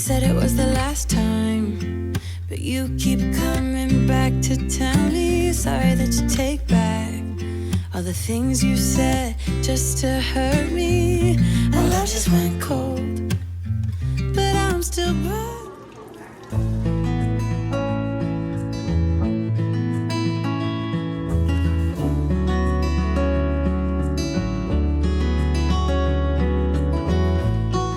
said it was the last time, but you keep coming back to tell me sorry that you take back all the things you said just to hurt me. Our love just went cold, but I'm still back.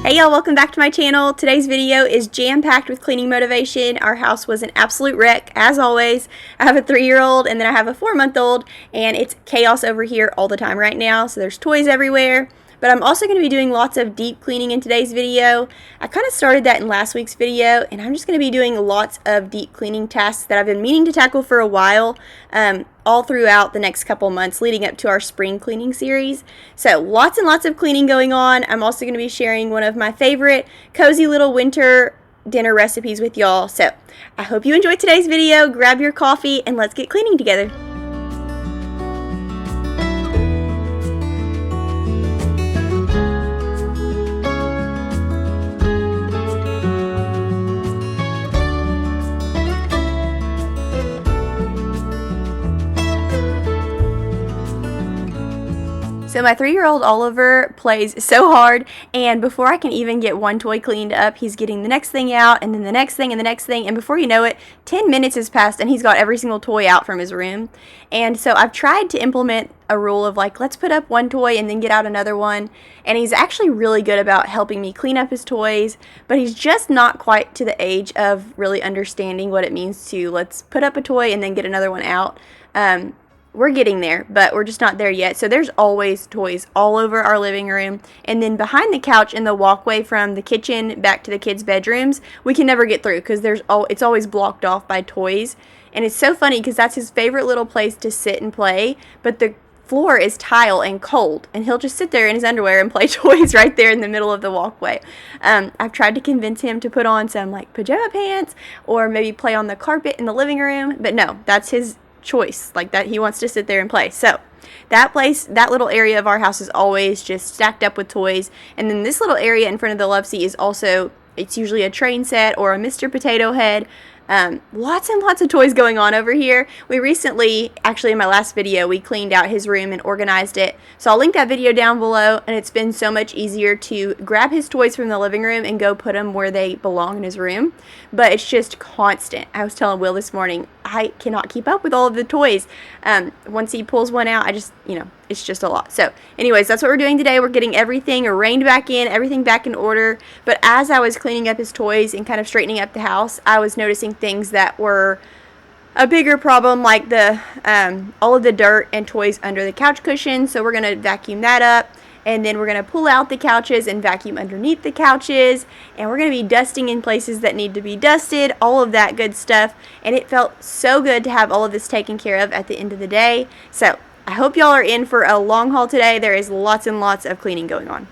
Hey y'all, welcome back to my channel. Today's video is jam-packed with cleaning motivation. Our house was an absolute wreck, as always. I have a 3-year-old and then I have a 4-month-old, and it's chaos over here all the time right now. So there's toys everywhere. But I'm also going to be doing lots of deep cleaning in today's video. I kind of started that in last week's video, and I'm just going to be doing lots of deep cleaning tasks that I've been meaning to tackle for a while, all throughout the next couple months leading up to our spring cleaning series. So lots and lots of cleaning going on. I'm also going to be sharing one of my favorite cozy little winter dinner recipes with y'all. So I hope you enjoyed today's video. Grab your coffee and let's get cleaning together. So my 3-year-old Oliver plays so hard, and before I can even get one toy cleaned up, he's getting the next thing out, and then the next thing, and the next thing, and before you know it, 10 minutes has passed, and he's got every single toy out from his room. And so I've tried to implement a rule of like, let's put up one toy and then get out another one, and he's actually really good about helping me clean up his toys, but he's just not quite to the age of really understanding what it means to let's put up a toy and then get another one out. We're getting there, but we're just not there yet. So there's always toys all over our living room. And then behind the couch in the walkway from the kitchen back to the kids' bedrooms, we can never get through because it's always blocked off by toys. And it's so funny because that's his favorite little place to sit and play, but the floor is tile and cold, and he'll just sit there in his underwear and play toys right there in the middle of the walkway. I've tried to convince him to put on some like pajama pants or maybe play on the carpet in the living room, but no, that's his choice. Like that, he wants to sit there and play. So that little area of our house is always just stacked up with toys. And then this little area in front of the love seat is also, it's usually a train set or a Mr. Potato Head. Lots and lots of toys going on over here. We recently, actually in my last video, we cleaned out his room and organized it. So I'll link that video down below, and it's been so much easier to grab his toys from the living room and go put them where they belong in his room. But it's just constant. I was telling Will this morning, I cannot keep up with all of the toys. Once he pulls one out, I just, it's just a lot. So anyways, that's what we're doing today. We're getting everything reined back in, everything back in order. But as I was cleaning up his toys and kind of straightening up the house, I was noticing things that were a bigger problem, like the all of the dirt and toys under the couch cushion. So we're going to vacuum that up. And then we're going to pull out the couches and vacuum underneath the couches. And we're going to be dusting in places that need to be dusted, all of that good stuff. And it felt so good to have all of this taken care of at the end of the day. So I hope y'all are in for a long haul today. There is lots and lots of cleaning going on.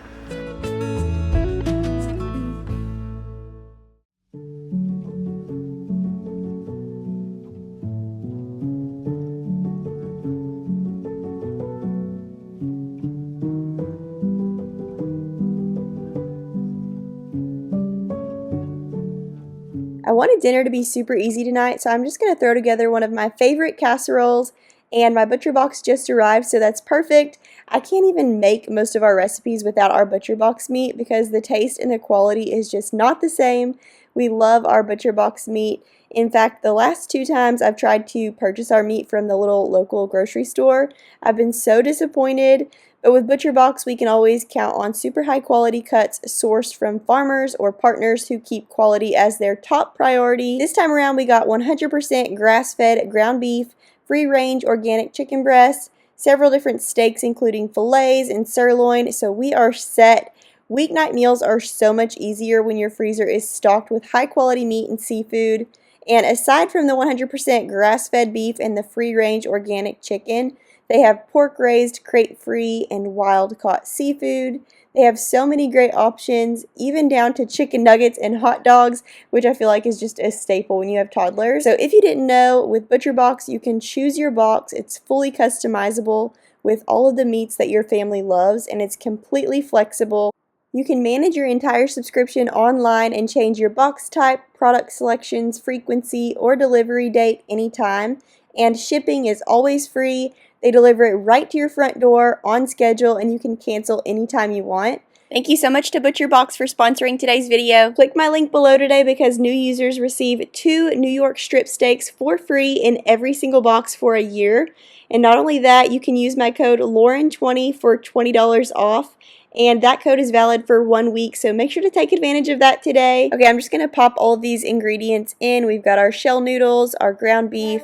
I wanted dinner to be super easy tonight, so I'm just going to throw together one of my favorite casseroles, and my Butcher Box just arrived, so that's perfect. I can't even make most of our recipes without our Butcher Box meat because the taste and the quality is just not the same. We love our Butcher Box meat. In fact, the last 2 times I've tried to purchase our meat from the little local grocery store, I've been so disappointed. But with Butcher Box, we can always count on super high quality cuts sourced from farmers or partners who keep quality as their top priority. This time around, we got 100% grass-fed ground beef, free-range organic chicken breasts, several different steaks including fillets and sirloin, so we are set. Weeknight meals are so much easier when your freezer is stocked with high-quality meat and seafood. And aside from the 100% grass-fed beef and the free-range organic chicken, they have pork-raised, crate-free, and wild-caught seafood. They have so many great options, even down to chicken nuggets and hot dogs, which I feel like is just a staple when you have toddlers. So if you didn't know, with Butcher Box, you can choose your box. It's fully customizable with all of the meats that your family loves, and it's completely flexible. You can manage your entire subscription online and change your box type, product selections, frequency, or delivery date anytime. And shipping is always free. They deliver it right to your front door on schedule, and you can cancel anytime you want. Thank you so much to Butcher Box for sponsoring today's video. Click my link below today because new users receive 2 New York strip steaks for free in every single box for a year. And not only that, you can use my code Lauren20 for $20 off. And that code is valid for 1 week, so make sure to take advantage of that today. Okay, I'm just going to pop all of these ingredients in. We've got our shell noodles, our ground beef,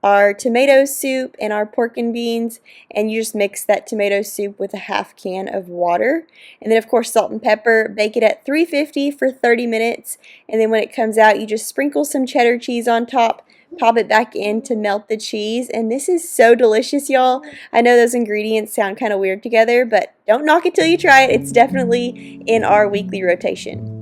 our tomato soup, and our pork and beans, and you just mix that tomato soup with a half can of water. And then of course salt and pepper. Bake it at 350 for 30 minutes, and then when it comes out you just sprinkle some cheddar cheese on top, pop it back in to melt the cheese, and this is so delicious, y'all. I know those ingredients sound kind of weird together, but don't knock it till you try it. It's definitely in our weekly rotation.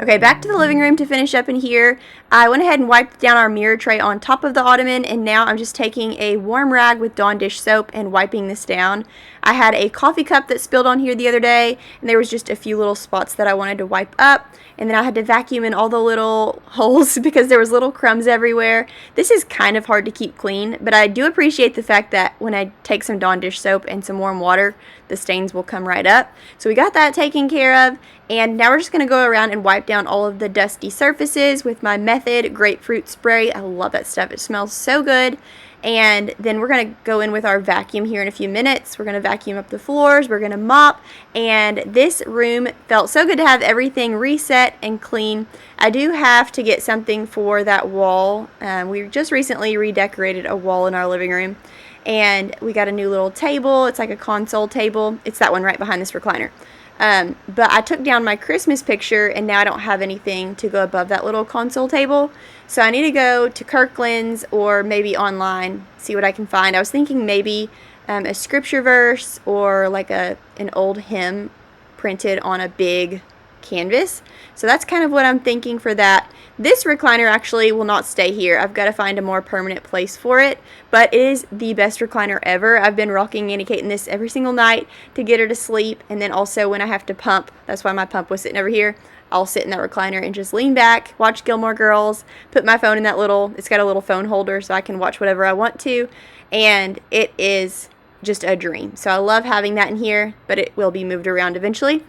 Okay, back to the living room to finish up in here. I went ahead and wiped down our mirror tray on top of the ottoman, and now I'm just taking a warm rag with Dawn dish soap and wiping this down. I had a coffee cup that spilled on here the other day, and there was just a few little spots that I wanted to wipe up, and then I had to vacuum in all the little holes because there was little crumbs everywhere. This is kind of hard to keep clean, but I do appreciate the fact that when I take some Dawn dish soap and some warm water, the stains will come right up. So we got that taken care of, and now we're just going to go around and wipe down all of the dusty surfaces with my Method grapefruit spray. I love that stuff. It smells so good. And then we're going to go in with our vacuum here in a few minutes. We're going to vacuum up the floors. We're going to mop. And this room felt so good to have everything reset and clean. I do have to get something for that wall. We just recently redecorated a wall in our living room. And we got a new little table. It's like a console table. It's that one right behind this recliner. But I took down my Christmas picture, and now I don't have anything to go above that little console table. So I need to go to Kirkland's or maybe online, see what I can find. I was thinking maybe a scripture verse or like an old hymn printed on a big canvas. So that's kind of what I'm thinking for that. This recliner actually will not stay here. I've got to find a more permanent place for it, but it is the best recliner ever. I've been rocking Annie Kate in this every single night to get her to sleep, and then also when I have to pump, that's why my pump was sitting over here, I'll sit in that recliner and just lean back, watch Gilmore Girls, put my phone in that little, it's got a little phone holder so I can watch whatever I want to, and it is just a dream. So I love having that in here, but it will be moved around eventually.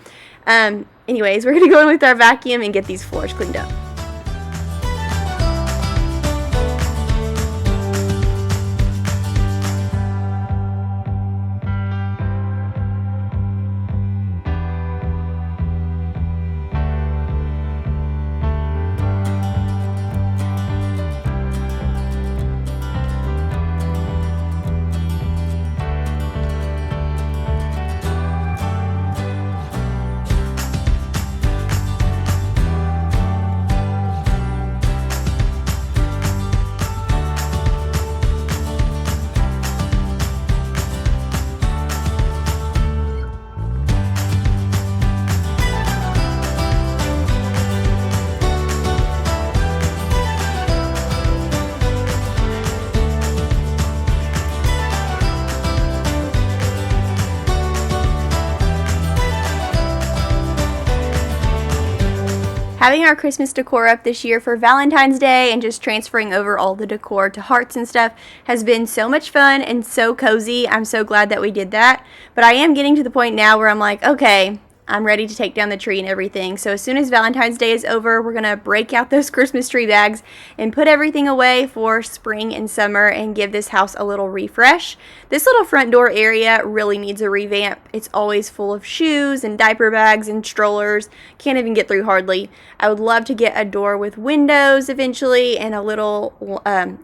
Anyways, we're going to go in with our vacuum and get these floors cleaned up. Having our Christmas decor up this year for Valentine's Day and just transferring over all the decor to hearts and stuff has been so much fun and so cozy. I'm so glad that we did that. But I am getting to the point now where I'm like, okay, I'm ready to take down the tree and everything. So as soon as Valentine's Day is over, we're going to break out those Christmas tree bags and put everything away for spring and summer and give this house a little refresh. This little front door area really needs a revamp. It's always full of shoes and diaper bags and strollers. Can't even get through hardly. I would love to get a door with windows eventually and a little,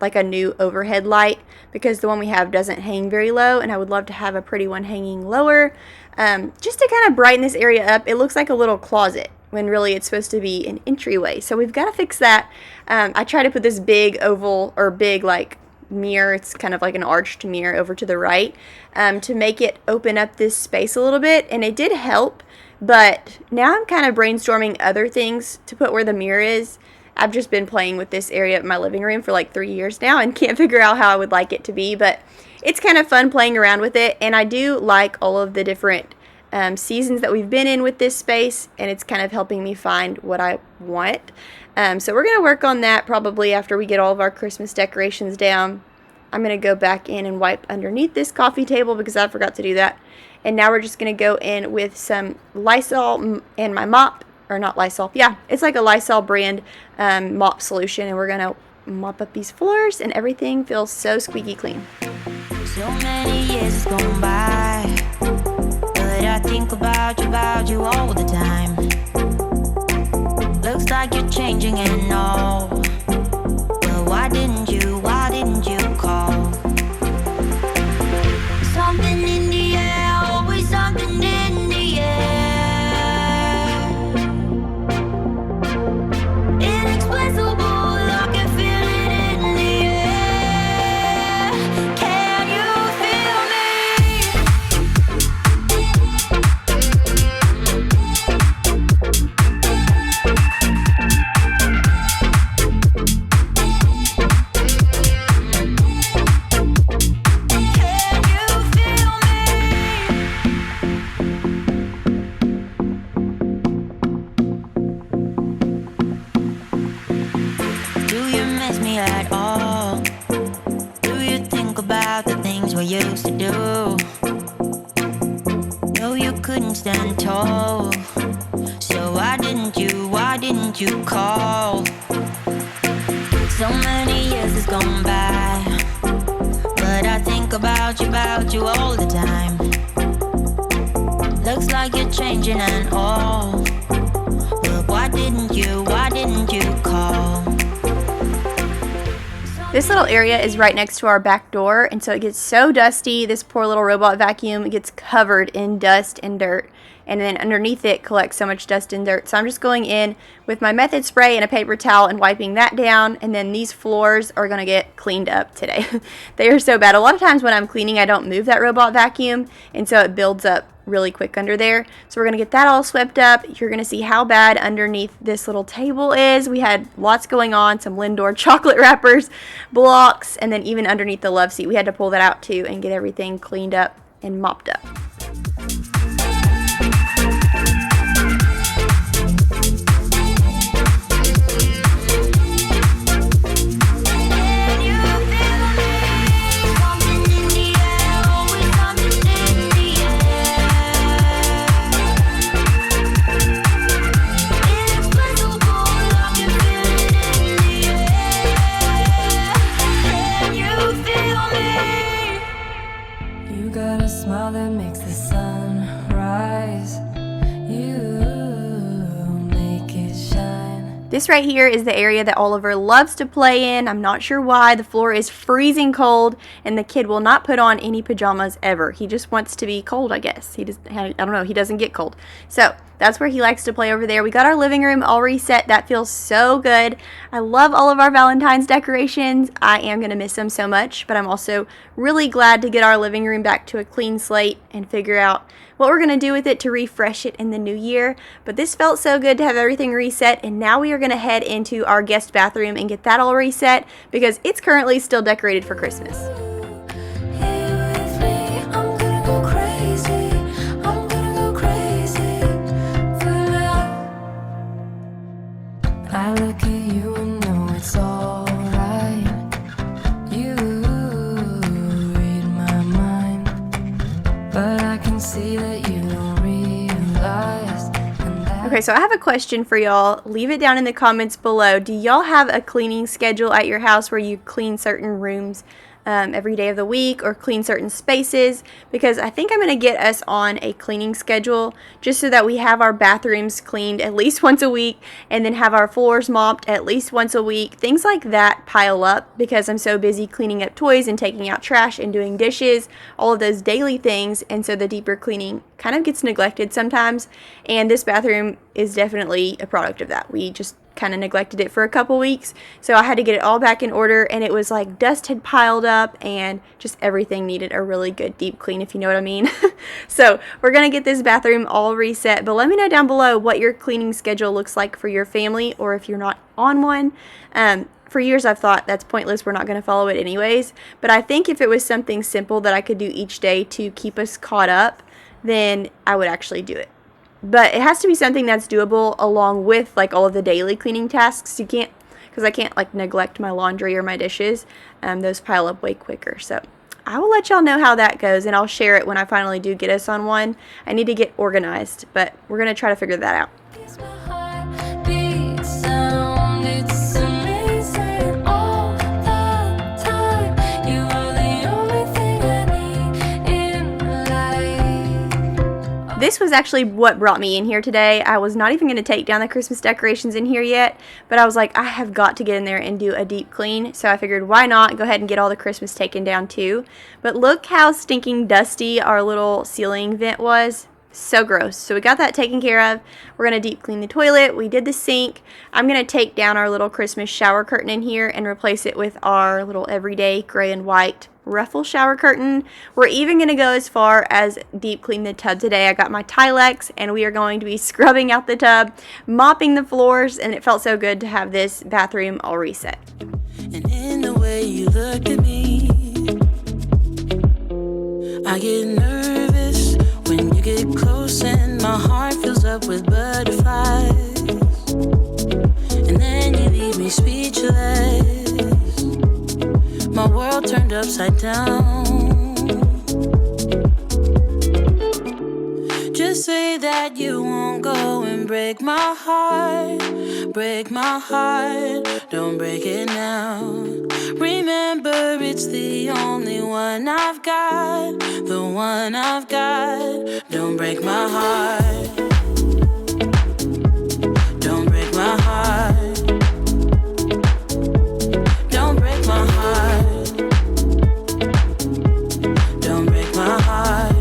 like a new overhead light, because the one we have doesn't hang very low, and I would love to have a pretty one hanging lower. Just to kind of brighten this area up. It looks like a little closet when really it's supposed to be an entryway. So we've got to fix that. I try to put this big oval or big like mirror, it's kind of like an arched mirror over to the right, to make it open up this space a little bit, and it did help. But now I'm kind of brainstorming other things to put where the mirror is. I've just been playing with this area of my living room for like 3 years now and can't figure out how I would like it to be, but it's kind of fun playing around with it, and I do like all of the different seasons that we've been in with this space, and it's kind of helping me find what I want. So we're going to work on that probably after we get all of our Christmas decorations down. I'm going to go back in and wipe underneath this coffee table because I forgot to do that. And now we're just going to go in with some Lysol and my mop, or not Lysol, yeah, it's like a Lysol brand mop solution, and we're going to mop up these floors, and everything feels so squeaky clean. So many years gone by, but I think about you all the time. Looks like you're changing and all, but why didn't you call? Something in the air, always something in the air. Inexplicable, I can feel it in the air. Can you feel at all? Do you think about the things we used to do? No, you couldn't stand tall, so why didn't you call? So many years has gone by, but I think about you all the time. Looks like you're changing and all, but why didn't you call? This little area is right next to our back door, and so it gets so dusty. This poor little robot vacuum gets covered in dust and dirt, and then underneath it collects so much dust and dirt. So I'm just going in with my method spray and a paper towel and wiping that down, and then these floors are going to get cleaned up today. They are so bad. A lot of times when I'm cleaning, I don't move that robot vacuum, and so it builds up really quick under there. So we're going to get that all swept up. You're going to see how bad underneath this little table is. We had lots going on, some Lindor chocolate wrappers, blocks, and then even underneath the love seat. We had to pull that out too and get everything cleaned up and mopped up. That makes the sun rise. You make it shine. This right here is the area that Oliver loves to play in. I'm not sure why. The floor is freezing cold, and the kid will not put on any pajamas ever. He just wants to be cold, I guess. I don't know, he doesn't get cold. So that's where he likes to play over there. We got our living room all reset. That feels so good. I love all of our Valentine's decorations. I am going to miss them so much, but I'm also really glad to get our living room back to a clean slate and figure out what we're going to do with it to refresh it in the new year. But this felt so good to have everything reset, and now we are going to head into our guest bathroom and get that all reset because it's currently still decorated for Christmas. I look at you and know it's alright. You read my mind, but I can see that you don't realize. Okay, so I have a question for y'all. Leave it down in the comments below. Do y'all have a cleaning schedule at your house where you clean certain rooms every day of the week or clean certain spaces? Because I think I'm going to get us on a cleaning schedule just so that we have our bathrooms cleaned at least once a week and then have our floors mopped at least once a week. Things like that pile up because I'm so busy cleaning up toys and taking out trash and doing dishes, all of those daily things, and so the deeper cleaning kind of gets neglected sometimes, and this bathroom is definitely a product of that. We just kind of neglected it for a couple weeks. So I had to get it all back in order, and it was like dust had piled up and just everything needed a really good deep clean, if you know what I mean. So we're going to get this bathroom all reset, but let me know down below what your cleaning schedule looks like for your family, or if you're not on one. For years I've thought that's pointless, we're not going to follow it anyways, but I think if it was something simple that I could do each day to keep us caught up, then I would actually do it. But it has to be something that's doable along with like all of the daily cleaning tasks. You can't, because I can't like neglect my laundry or my dishes. Those pile up way quicker. So I will let y'all know how that goes, and I'll share it when I finally do get us on one. I need to get organized, but we're going to try to figure that out. This was actually what brought me in here today. I was not even going to take down the Christmas decorations in here yet, but I was like, I have got to get in there and do a deep clean. So I figured, why not go ahead and get all the Christmas taken down too. But look how stinking dusty our little ceiling vent was. So gross. So we got that taken care of. We're going to deep clean the toilet. We did the sink. I'm going to take down our little Christmas shower curtain in here and replace it with our little everyday gray and white ruffle shower curtain. We're even going to go as far as deep clean the tub today. I got my Tilex, and we are going to be scrubbing out the tub, mopping the floors, and it felt so good to have this bathroom all reset. And in the way you look at me, I get nervous when you get close and my heart fills up with butterflies. And then you leave me speechless. My world turned upside down. Just say that you won't go and break my heart. Break my heart, don't break it now. Remember, it's the only one I've got. The one I've got. Don't break my heart. Don't break my heart. Don't break my heart. Don't break my heart.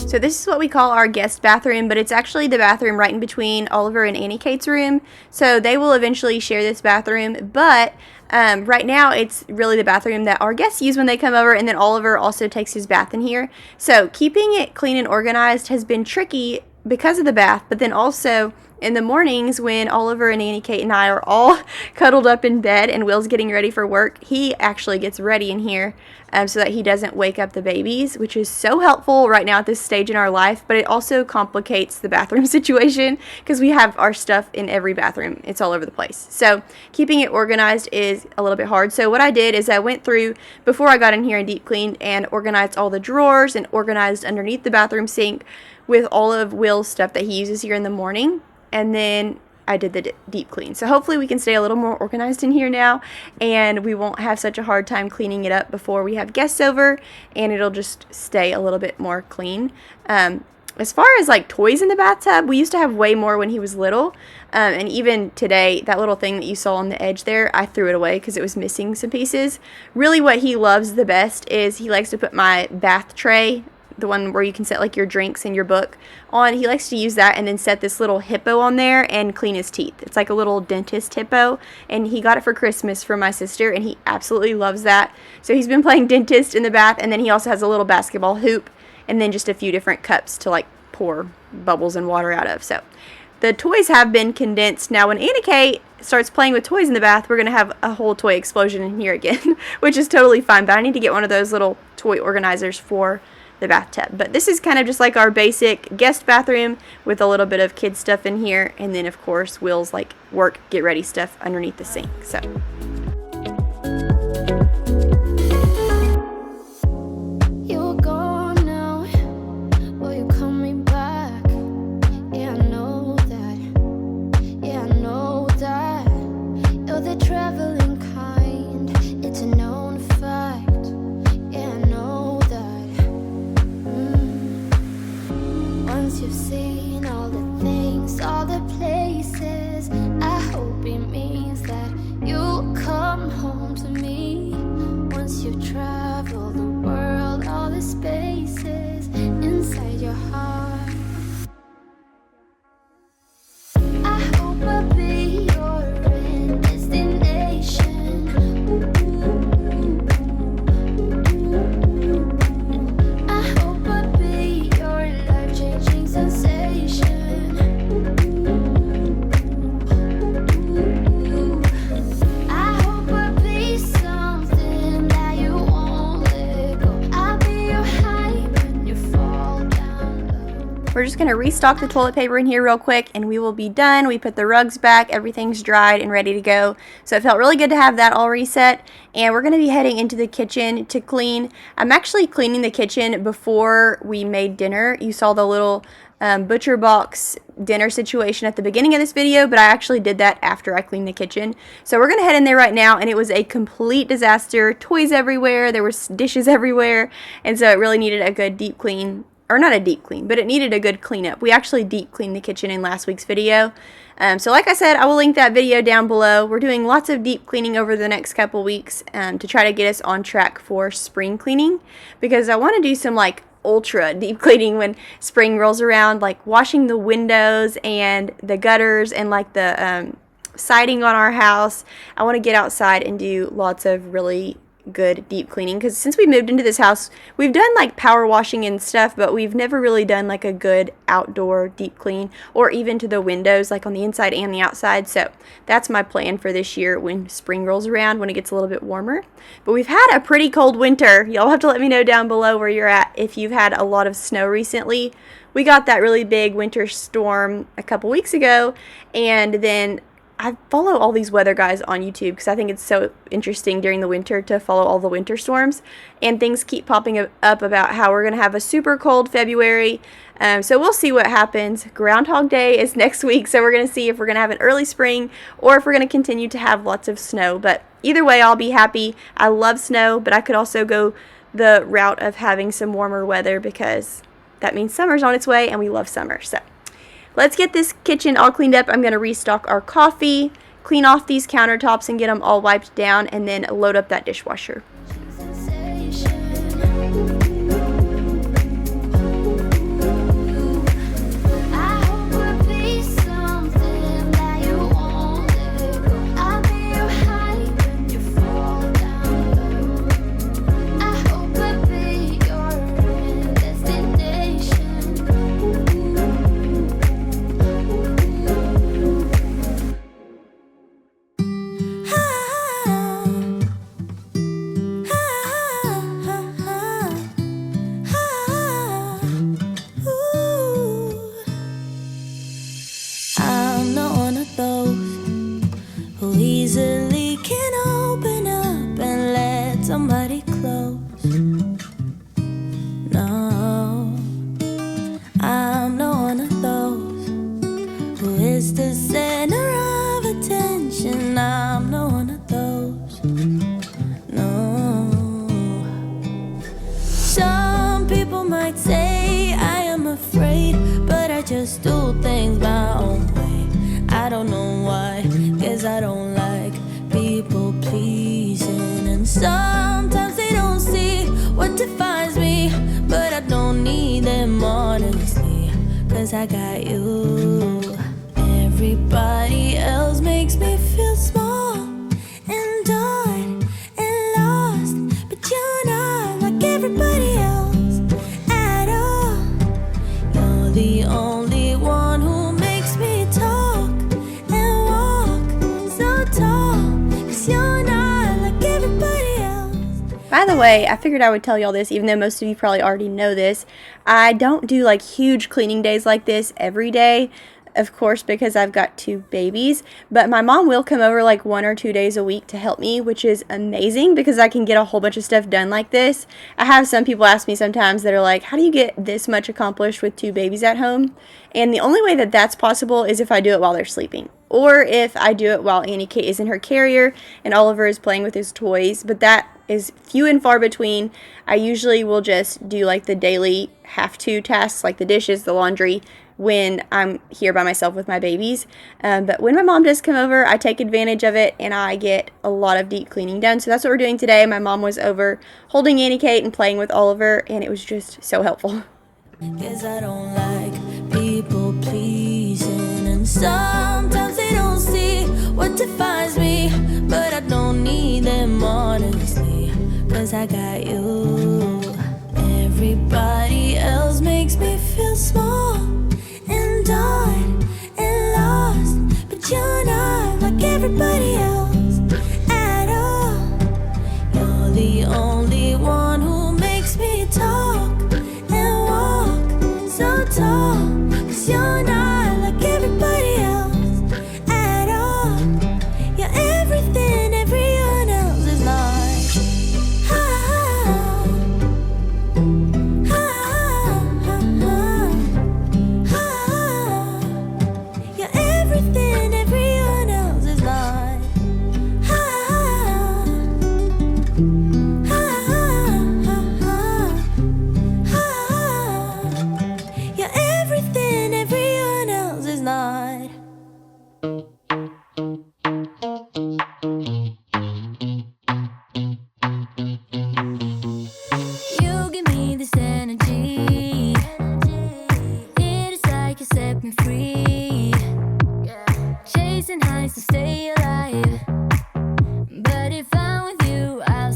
So this is what we call our guest bathroom, but it's actually the bathroom right in between Oliver and Annie Kate's room. So they will eventually share this bathroom, but right now it's really the bathroom that our guests use when they come over, and then Oliver also takes his bath in here. So keeping it clean and organized has been tricky because of the bath, but then also in the mornings when Oliver and Annie Kate and I are all cuddled up in bed and Will's getting ready for work, he actually gets ready in here so that he doesn't wake up the babies, which is so helpful right now at this stage in our life, but it also complicates the bathroom situation because we have our stuff in every bathroom. It's all over the place. So keeping it organized is a little bit hard. So what I did is I went through, before I got in here and deep cleaned, and organized all the drawers and organized underneath the bathroom sink with all of Will's stuff that he uses here in the morning. And then I did the deep clean. So hopefully we can stay a little more organized in here now, and we won't have such a hard time cleaning it up before we have guests over, and it'll just stay a little bit more clean. As far as like toys in the bathtub, we used to have way more when he was little, and even today, that little thing that you saw on the edge there, I threw it away because it was missing some pieces. Really what he loves the best is he likes to put my bath tray, the one where you can set like your drinks and your book on. He likes to use that and then set this little hippo on there and clean his teeth. It's like a little dentist hippo, and he got it for Christmas from my sister, and he absolutely loves that. So he's been playing dentist in the bath, and then he also has a little basketball hoop and then just a few different cups to like pour bubbles and water out of. So the toys have been condensed. Now when Annie Kate starts playing with toys in the bath, we're going to have a whole toy explosion in here again, which is totally fine, but I need to get one of those little toy organizers for the bathtub. But this is kind of just like our basic guest bathroom with a little bit of kid stuff in here, and then of course Will's like work get ready stuff underneath the sink. So you're gone now, will you call me back? Yeah, I know that. Yeah, I know that. You're the traveling kind, it's a known fact. Yeah, I know that. Once you've seen all the things, all the places, I hope it means that you'll come home to me. Once you've traveled the world, all the spaces inside your heart. we're just going to restock the toilet paper in here real quick and we will be done. We put the rugs back, everything's dried and ready to go. So it felt really good to have that all reset. And we're going to be heading into the kitchen to clean. I'm actually cleaning the kitchen before we made dinner. You saw the little butcher box dinner situation at the beginning of this video, but I actually did that after I cleaned the kitchen. So we're going to head in there right now, and it was a complete disaster. Toys everywhere, there was dishes everywhere, and so it really needed a good deep clean. Or not a deep clean, but it needed a good cleanup. We actually deep cleaned the kitchen in last week's video. So like I said, I will link that video down below. We're doing lots of deep cleaning over the next couple weeks to try to get us on track for spring cleaning, because I want to do some like ultra deep cleaning when spring rolls around, like washing the windows and the gutters and like the siding on our house. I want to get outside and do lots of really good deep cleaning, because since we moved into this house, we've done like power washing and stuff, but we've never really done like a good outdoor deep clean, or even to the windows, like on the inside and the outside. So that's my plan for this year when spring rolls around, when it gets a little bit warmer. But we've had a pretty cold winter. Y'all have to let me know down below where you're at if you've had a lot of snow recently. We got that really big winter storm a couple weeks ago, and then I follow all these weather guys on YouTube because I think it's so interesting during the winter to follow all the winter storms, and things keep popping up about how we're going to have a super cold February. So we'll see what happens. Groundhog Day is next week, so we're going to see if we're going to have an early spring or if we're going to continue to have lots of snow. But either way, I'll be happy. I love snow, but I could also go the route of having some warmer weather, because that means summer's on its way and we love summer. So let's get this kitchen all cleaned up. I'm going to restock our coffee, clean off these countertops and get them all wiped down, and then load up that dishwasher. Easily can open up and let somebody close. No, I'm not one of those who is the center of attention. I'm not one of those. No. Some people might say I am afraid, but I just do things my own way. I don't know why, 'cause I don't like people pleasing, and sometimes they don't see what defines me, but I don't need them honestly, 'cause I got you. Everybody else makes me feel small and dark and lost, but you're not like everybody else at all. You're the only one who makes me talk and walk so tall, 'cause you're not like everybody else. By the way, I figured I would tell y'all this, even though most of you probably already know this. I don't do like huge cleaning days like this every day, of course, because I've got 2 babies, but my mom will come over like 1 or 2 days a week to help me, which is amazing because I can get a whole bunch of stuff done like this. I have some people ask me sometimes that are like, how do you get this much accomplished with 2 babies at home? And the only way that that's possible is if I do it while they're sleeping, or if I do it while Annie Kate is in her carrier and Oliver is playing with his toys, but that is few and far between. I usually will just do like the daily have-to tasks, like the dishes, the laundry, when I'm here by myself with my babies. But when my mom does come over, I take advantage of it and I get a lot of deep cleaning done. So that's what we're doing today. My mom was over holding Annie Kate and playing with Oliver, and it was just so helpful. 'Cause I don't like people pleasing, and sometimes they don't see what defines me, but I don't need them honestly, 'cause I got you. Everybody else makes me feel small and dark and lost, but you're not like everybody else at all. You're the only one who makes me talk and walk so tall.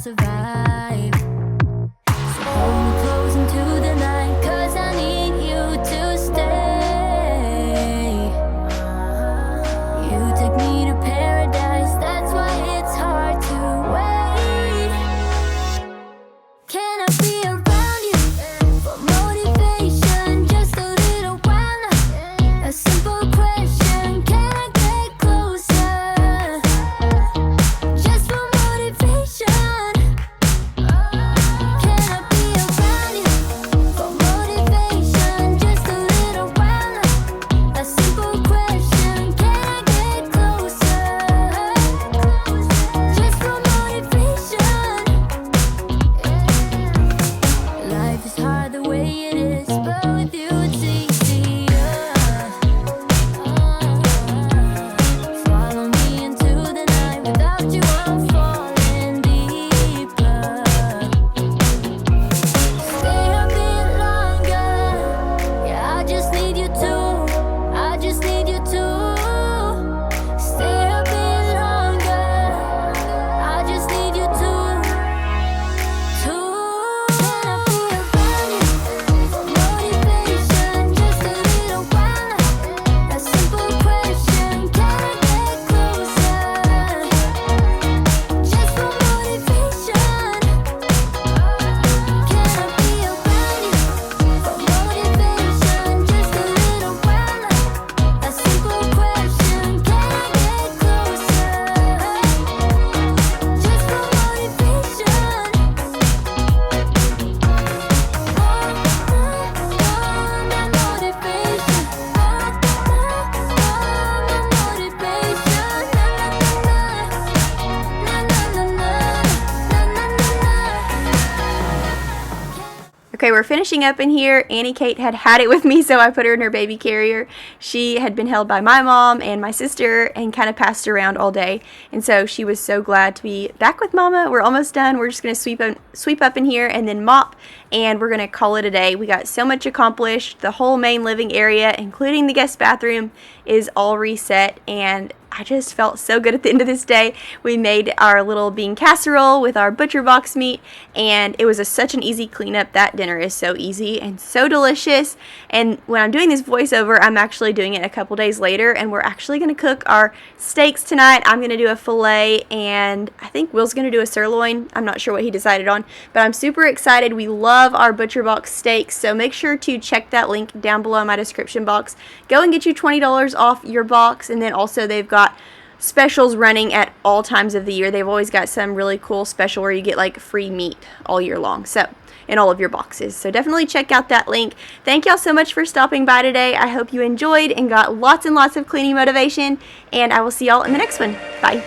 survive. So hold me close into the night, 'cause I need you to stay. You take me to paradise, that's why it's hard to wait. Can I be around you for motivation? Just a little while now. A simple question, can I get closer? Just for motivation. Can I be around you for motivation? Just a little while now. A simple question, can I get closer? Just for motivation. Life is hard the way it is, but with you it's easier. Follow me into the night, without you I'm falling deeper. Stay a bit longer, yeah, I just need you to, I just need you to. Stay a bit longer, I just need you to. Can I be around you for motivation? Just a little while now. A simple question, can I get closer? Just for motivation. Can I be around you for motivation? Just a little while now. A simple question, can I get closer? Just for motivation. Okay, we're finishing up in here. Annie Kate had it with me, so I put her in her baby carrier. She had been held by my mom and my sister and kind of passed around all day. And so she was so glad to be back with Mama. We're almost done. We're just going to sweep up in here and then mop, and we're going to call it a day. We got so much accomplished. The whole main living area, including the guest bathroom, is all reset, and I just felt so good at the end of this day. We made our little bean casserole with our butcher box meat, and it was such an easy cleanup. That dinner is so easy and so delicious. And when I'm doing this voiceover, I'm actually doing it a couple days later, and we're actually going to cook our steaks tonight. I'm going to do a filet, and I think Will's going to do a sirloin. I'm not sure what he decided on, but I'm super excited. We love our butcher box steaks, so make sure to check that link down below in my description box. Go and get you $20 off your box, and then also they've got specials running at all times of the year. They've always got some really cool special where you get like free meat all year long, so in all of your boxes. So definitely check out that link. Thank y'all so much for stopping by today. I hope you enjoyed and got lots and lots of cleaning motivation, and I will see y'all in the next one. Bye.